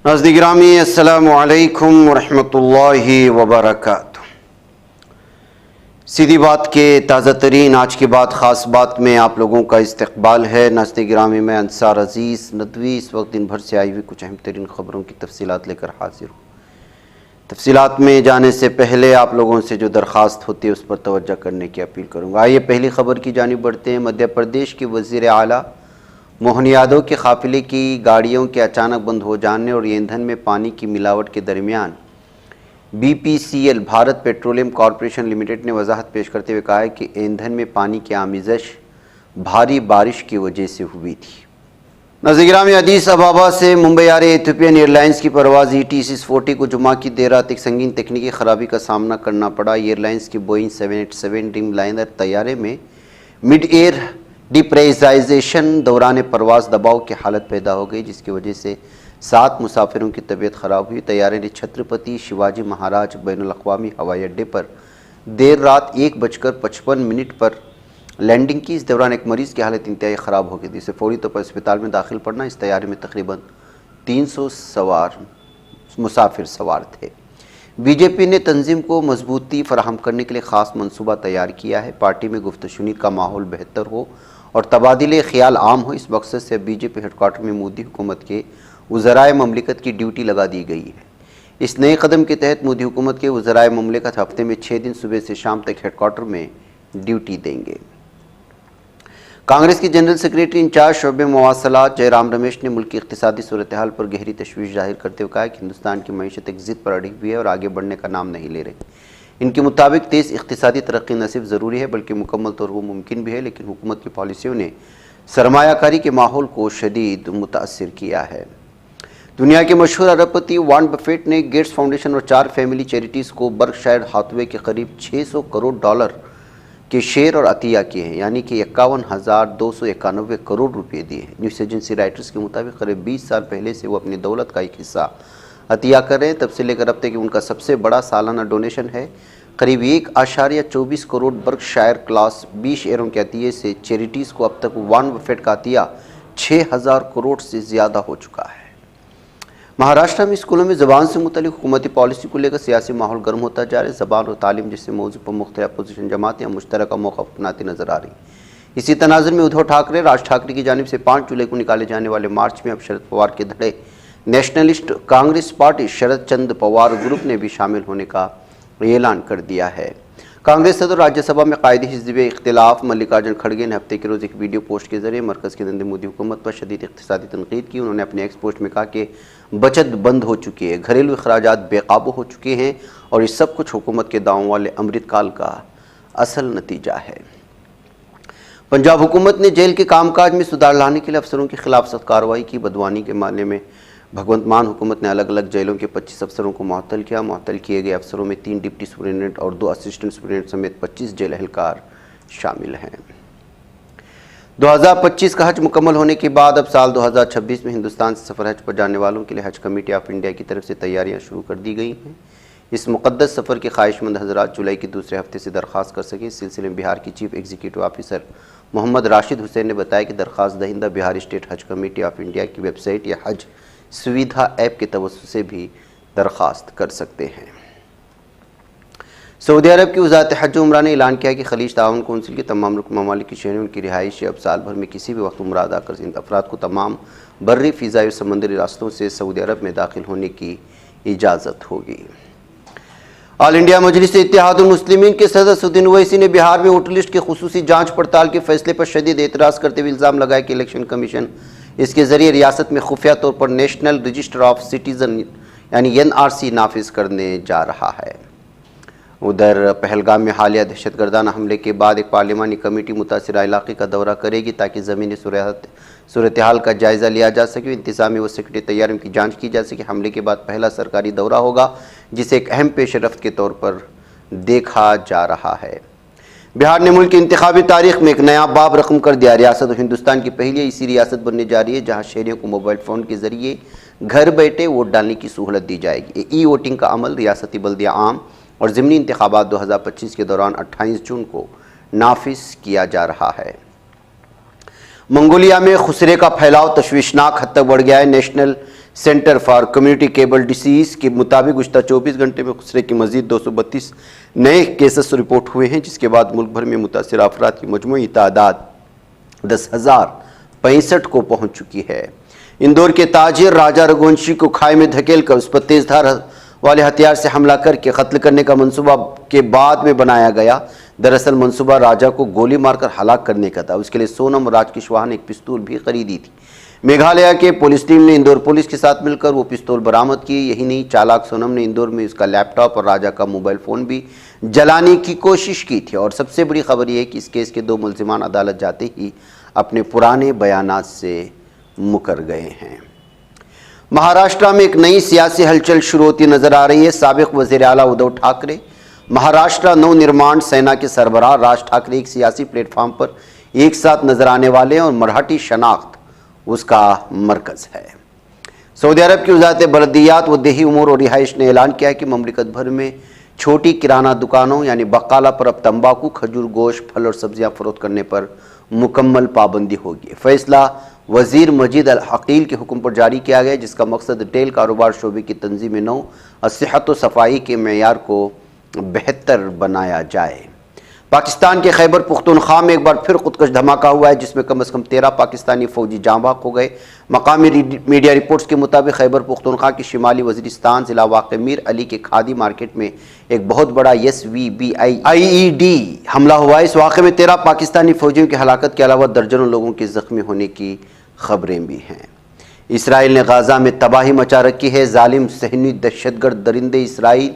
ناظرین گرامی السلام علیکم ورحمۃ اللہ وبرکاتہ۔ سیدھی بات کے تازہ ترین آج کی بات خاص بات میں آپ لوگوں کا استقبال ہے۔ ناظرین گرامی میں انصار عزیز ندوی اس وقت دن بھر سے آئی ہوئی کچھ اہم ترین خبروں کی تفصیلات لے کر حاضر ہوں۔ تفصیلات میں جانے سے پہلے آپ لوگوں سے جو درخواست ہوتی ہے اس پر توجہ کرنے کی اپیل کروں گا۔ آئیے پہلی خبر کی جانب بڑھتے ہیں۔ مدھیہ پردیش کے وزیر اعلیٰ موہن یادو کے قافلے کی گاڑیوں کے اچانک بند ہو جانے اور ایندھن میں پانی کی ملاوٹ کے درمیان BPCL Bharat petroleum corporation limited نے وضاحت پیش کرتے ہوئے کہا ہے کہ ایندھن میں پانی کی آمیزش بھاری بارش کی وجہ سے ہوئی تھی۔ ناظرین گرامی، ادیس ابابا سے ممبئی آ رہے ایتھوپین ایئر لائنز کی پرواز ET640 کو جمعہ کی دیر رات ایک سنگین تکنیکی خرابی کا سامنا کرنا پڑا۔ ایئر لائنز کی بوئنگ 787 ڈریم لائنر طیارے میں مڈ ایئر ڈیپریشرائزیشن دوران پرواز دباؤ کی حالت پیدا ہو گئی، جس کی وجہ سے 7 مسافروں کی طبیعت خراب ہوئی۔ طیارے نے چھترپتی شیواجی مہاراج بین الاقوامی ہوائی اڈے پر دیر رات 1:55 پر لینڈنگ کی۔ اس دوران ایک مریض کی حالت انتہائی خراب ہو گئی تھی، اسے فوری طور پر اسپتال میں داخل پڑنا۔ اس طیارے میں تقریباً 300 مسافر سوار تھے۔ BJP نے تنظیم کو مضبوطی فراہم کرنے کے لیے خاص منصوبہ تیار کیا ہے۔ پارٹی میں گفت و شنید کا ماحول بہتر ہو اور تبادلے خیال عام ہو، اس مقصد سے BJP ہیڈ کوارٹر میں مودی حکومت کے وزرائے مملکت کی ڈیوٹی لگا دی گئی ہے۔ اس نئے قدم کے تحت مودی حکومت کے وزرائے مملکت ہفتے میں 6 دن صبح سے شام تک ہیڈ کوارٹر میں ڈیوٹی دیں گے۔ کانگریس کے جنرل سیکریٹری انچارج شعبہ مواصلات جے رام رمیش نے ملک کی اقتصادی صورتحال پر گہری تشویش ظاہر کرتے ہوئے کہا کہ ہندوستان کی معیشت ایک ضد پر اڑی ہوئی ہے اور آگے بڑھنے کا نام نہیں لے رہی۔ ان کے مطابق تیز اقتصادی ترقی نہ صرف ضروری ہے بلکہ مکمل طور پر ممکن بھی ہے، لیکن حکومت کی پالیسیوں نے سرمایہ کاری کے ماحول کو شدید متاثر کیا ہے۔ دنیا کے مشہور ارب پتی وارن بفیٹ نے گیٹس فاؤنڈیشن اور 4 فیملی چیریٹیز کو برکشائر ہاتھوے کے قریب $600 کروڑ کے شیئر اور عطیہ کیے ہیں، یعنی کہ 51,291 کروڑ روپے دیے ہیں۔ نیوز ایجنسی رائٹرز کے مطابق قریب 20 سال پہلے سے وہ اپنی دولت کا ایک حصہ عطیہ کر رہے ہیں۔ تب سے لے کر اب تک ان کا سب سے بڑا سالانہ ڈونیشن ہے۔ قریب 1.24 کروڑ برکشائر کلاس B شیئروں کے عطیے سے چیریٹیز کو اب تک وارن بفیٹ کا عطیہ 6,000 کروڑ سے زیادہ ہو چکا ہے۔ مہاراشٹر میں اسکولوں میں زبان سے متعلق حکومتی پالیسی کو لے کر سیاسی ماحول گرم ہوتا جا رہا ہے۔ زبان اور تعلیم جیسے موضوع پر مختلف اپوزیشن جماعتیں مشترکہ موقف اپناتی نظر آ رہی ہیں۔ اسی تناظر میں ادھو ٹھاکرے، راج ٹھاکرے کی جانب سے 5 جولائی کو نکالے جانے والے مارچ میں اب شرد پوار کے دھڑے نیشنلسٹ کانگریس پارٹی شرد چند پوار گروپ نے بھی شامل ہونے کا اعلان کر دیا ہے۔ کانگریس صدر راجیہ سبھا میں قائد حزب اختلاف ملکاجن کھڑگے نے ہفتے کے روز ایک ویڈیو پوسٹ کے ذریعے مرکز کی نریندر مودی حکومت پر شدید اقتصادی تنقید کی۔ انہوں نے اپنے ایکس پوسٹ میں کہا کہ بچت بند ہو چکی ہے، گھریلو اخراجات بے قابو ہو چکے ہیں اور یہ سب کچھ حکومت کے دعووں والے امرت کال کا اصل نتیجہ ہے۔ پنجاب حکومت نے جیل کے کام کاج میں سدھار لانے کے لیے افسروں کے خلاف سخت کارروائی کی۔ بدوانی کے معاملے میں بھگونت مان حکومت نے الگ الگ جیلوں کے 25 افسروں کو معطل کیا۔ معطل کیے گئے افسروں میں 3 ڈپٹی سپرنٹنڈنٹ اور 2 اسسٹنٹ سپرنٹنڈنٹ سمیت 25 جیل اہلکار شامل ہیں۔ 2025 کا حج مکمل ہونے کے بعد اب سال 2026 میں ہندوستان سے سفر حج پر جانے والوں کے لیے حج کمیٹی آف انڈیا کی طرف سے تیاریاں شروع کر دی گئی ہیں۔ اس مقدس سفر کے خواہش مند حضرات جولائی کے دوسرے ہفتے سے درخواست کر سکیں۔ اس سلسلے میں بہار کی chief executive officer Mohammad Rashid Hussain نے بتایا کہ درخواست دہندہ Bihar state Haj committee of India کی ویب سائٹ یا حج سویدھا ایپ کے توسط سے بھی درخواست کر سکتے ہیں۔ سعودی عرب کی وزارت حج و عمرہ نے اعلان کیا کہ خلیج تعاون کونسل کے تمام رکن ممالک کی شہریوں کی رہائش اب سال بھر میں کسی بھی وقت عمرہ ادا کر ان افراد کو تمام بری، فضائی اور سمندری راستوں سے سعودی عرب میں داخل ہونے کی اجازت ہوگی۔ آل انڈیا مجلس اتحاد المسلمین کے صدر اسدالدین اویسی نے بہار میں ووٹر لسٹ کے خصوصی جانچ پڑتال کے فیصلے پر شدید اعتراض کرتے ہوئے الزام لگایا کہ الیکشن کمیشن اس کے ذریعے ریاست میں خفیہ طور پر نیشنل رجسٹر آف سٹیزن یعنی NRC نافذ کرنے جا رہا ہے۔ ادھر پہلگام میں حالیہ دہشت گردانہ حملے کے بعد ایک پارلیمانی کمیٹی متاثرہ علاقے کا دورہ کرے گی تاکہ زمینی صورتحال کا جائزہ لیا جا سکے، انتظامی و سیکورٹی تیاریوں کی جانچ کی جا سکے۔ حملے کے بعد پہلا سرکاری دورہ ہوگا جسے ایک اہم پیش رفت کے طور پر دیکھا جا رہا ہے۔ بہار نے ملک کی انتخابی تاریخ میں ایک نیا باب رقم کر دیا۔ ریاست اور ہندوستان کی پہلی ایسی ریاست بننے جا رہی ہے جہاں شہریوں کو موبائل فون کے ذریعے گھر بیٹھے ووٹ ڈالنے کی سہولت دی جائے گی۔ ای ووٹنگ کا عمل ریاستی بلدیہ عام اور ضمنی انتخابات 2025 کے دوران 28 جون کو نافذ کیا جا رہا ہے۔ منگولیا میں خسرے کا پھیلاؤ تشویشناک حد تک بڑھ گیا ہے۔ National centre for communicable diseases کے مطابق گزشتہ 24 گھنٹے میں خسرے کی مزید 232 نئے کیسز رپورٹ ہوئے ہیں، جس کے بعد ملک بھر میں متاثرہ افراد کی مجموعی تعداد 10,065 کو پہنچ چکی ہے۔ اندور کے تاجر راجہ رگھوونشی کو کھائی میں دھکیل کر اس پر تیز دھار والے ہتھیار سے حملہ کر کے قتل کرنے کا منصوبہ کے بعد میں بنایا گیا۔ دراصل منصوبہ راجہ کو گولی مار کر ہلاک کرنے کا تھا۔ اس کے لیے سونم راج کشواہا نے ایک پستول بھی خریدی تھی۔ میگھالیہ کے پولیس ٹیم نے اندور پولیس کے ساتھ مل کر وہ پستول برآمد کی۔ یہی نہیں، چالاک سونم نے اندور میں اس کا لیپ ٹاپ اور راجہ کا موبائل فون بھی جلانے کی کوشش کی تھی۔ اور سب سے بڑی خبر یہ ہے کہ اس کیس کے 2 ملزمان عدالت جاتے ہی اپنے پرانے بیانات سے مکر گئے ہیں۔ مہاراشٹرا میں ایک نئی سیاسی ہلچل شروع ہوتی نظر آ رہی ہے۔ سابق وزیر اعلیٰ ادھو ٹھاکرے، مہاراشٹرا نو نرمان سینا کے سربراہ راج ٹھاکرے ایک سیاسی پلیٹ فارم پر ایک ساتھ نظر آنے والے ہیں اور مراٹھی شناخت اس کا مرکز ہے۔ سعودی عرب کی وزارت بلدیات و دیہی امور اور رہائش نے اعلان کیا ہے کہ مملکت بھر میں چھوٹی کرانہ دکانوں یعنی بقالہ پر اب تمباکو، کھجور، گوشت، پھل اور سبزیاں فروخت کرنے پر مکمل پابندی ہوگی۔ فیصلہ وزیر مجید العقیل کے حکم پر جاری کیا گیا، جس کا مقصد ریٹیل کاروبار شعبے کی تنظیم نو اور صحت و صفائی کے معیار کو بہتر بنایا جائے۔ پاکستان کے خیبر پختونخوا میں ایک بار پھر خودکش دھماکہ ہوا ہے، جس میں کم از کم 13 پاکستانی فوجی جاں بحق ہو گئے۔ مقامی میڈیا رپورٹس کے مطابق خیبر پختونخوا کے شمالی وزیرستان ضلع واقع میر علی کے کھادی مارکیٹ میں ایک بہت بڑا SVBI حملہ ہوا ہے۔ اس واقعے میں 13 پاکستانی فوجیوں کی ہلاکت کے علاوہ درجنوں لوگوں کے زخمی ہونے کی خبریں بھی ہیں۔ اسرائیل نے غزہ میں تباہی مچا رکھی ہے۔ ظالم صہیونی دہشت گرد درندے اسرائیل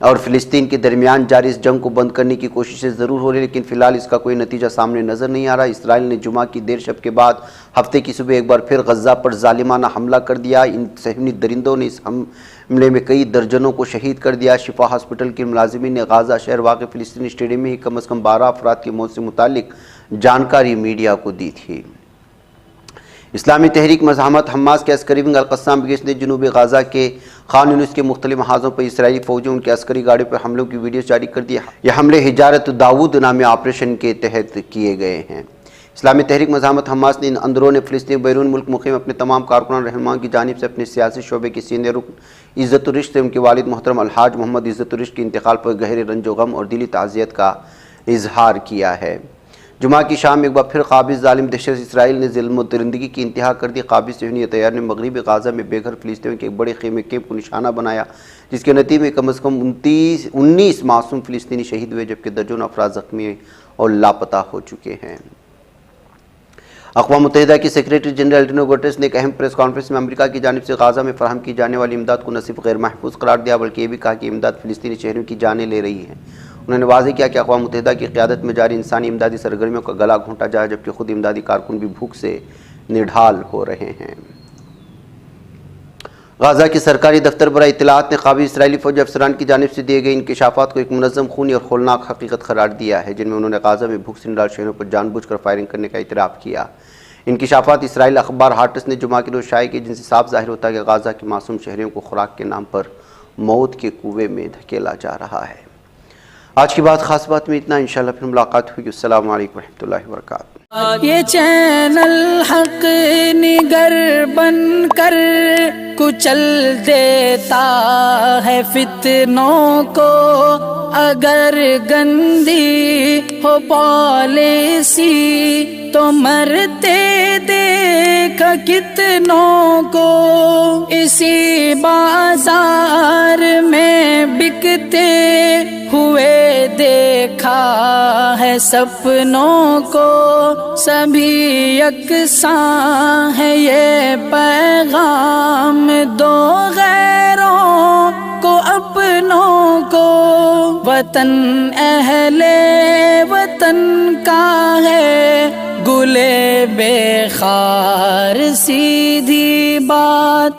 اور فلسطین کے درمیان جاری اس جنگ کو بند کرنے کی کوششیں ضرور ہو رہی ہیں، لیکن فی الحال اس کا کوئی نتیجہ سامنے نظر نہیں آ رہا۔ اسرائیل نے جمعہ کی دیر شب کے بعد ہفتے کی صبح ایک بار پھر غزہ پر ظالمانہ حملہ کر دیا۔ ان صہیونی درندوں نے اس حملے میں کئی درجنوں کو شہید کر دیا۔ شفا ہاسپٹل کے ملازمین نے غزہ شہر واقع فلسطینی اسٹیڈیم میں ہی کم از کم 12 افراد کی موت سے متعلق جانکاری میڈیا کو دی تھی۔ اسلامی تحریک مزاحمت حماس کے عسکری ونگ القسام بریگیڈ نے جنوبی غزہ کے خان یونس کے مختلف محاذوں پر اسرائیلی فوجیوں ان کی عسکری گاڑیوں پر حملوں کی ویڈیوز جاری کر دی۔ یہ حملے حجارت داؤد نامی آپریشن کے تحت کیے گئے ہیں۔ اسلامی تحریک مزاحمت حماس نے اندرون فلسطین بیرون ملک مقیم اپنے تمام کارکنان رہنماؤں کی جانب سے اپنے سیاسی شعبے کے سینئر رکن عزت الرشد سے ان کے والد محترم الحاج محمد عزت الرشد کے انتقال پر گہرے رنج و غم اور دلی تعزیت کا اظہار کیا ہے۔ جمعہ کی شام ایک بار پھر قابض ظالم دہشت اسرائیل نے ظلم و درندگی کی انتہا کر دی۔ قابض صہیونی طیار نے مغربی غزہ میں بے گھر فلسطینیوں کے ایک بڑے خیمے کیمپ کو نشانہ بنایا، جس کے نتیجے میں کم از کم 19 معصوم فلسطینی شہید ہوئے، جبکہ درجنوں افراد زخمی اور لاپتہ ہو چکے ہیں۔ اقوام متحدہ کی سیکریٹری جنرل انٹونیو گوٹریس نے ایک اہم پریس کانفرنس میں امریکہ کی جانب سے غزہ میں فراہم کی جانے والی امداد کو نہ صرف غیر محفوظ قرار دیا بلکہ یہ بھی کہا کہ امداد فلسطینی شہریوں کی جانیں لے رہی ہے۔ انہوں نے واضح کیا کہ اقوام متحدہ کی قیادت میں جاری انسانی امدادی سرگرمیوں کا گلا گھونٹا جائے، جبکہ خود امدادی کارکن بھی بھوک سے نڈھال ہو رہے ہیں۔ غزہ کے سرکاری دفتر برائے اطلاعات نے قابض اسرائیلی فوجی افسران کی جانب سے دیے گئے انکشافات کو ایک منظم خونی اور ہولناک حقیقت قرار دیا ہے، جن میں انہوں نے غزہ میں بھوک سے نڈھال شہریوں پر جان بوجھ کر فائرنگ کرنے کا اعتراف کیا۔ انکشافات اسرائیل اخبار ہارٹس نے جمعہ کے روز شائع کیے، جن سے صاف ظاہر ہوتا ہے کہ غزہ کے معصوم شہریوں کو خوراک کے نام پر موت کے کنویں میں دھکیلا جا رہا ہے۔ آج کی بات خاص بات میں اتنا، انشاءاللہ پھر ملاقات ہوگی۔ السلام علیکم ورحمۃ اللہ وبرکاتہ۔ یہ چینل حق نگر بن کر کچل دیتا ہے فتنوں کو، اگر گندی ہو پالیسی تو مرتے دیکھا کتنوں کو، اسی بازار میں بکتے ہوئے دیکھا ہے سپنوں کو، سبھی یکساں ہے یہ پیغام دو غیروں کو اپنوں کو، وطن اہل وطن کا ہے گلے بے خار، سیدھی بات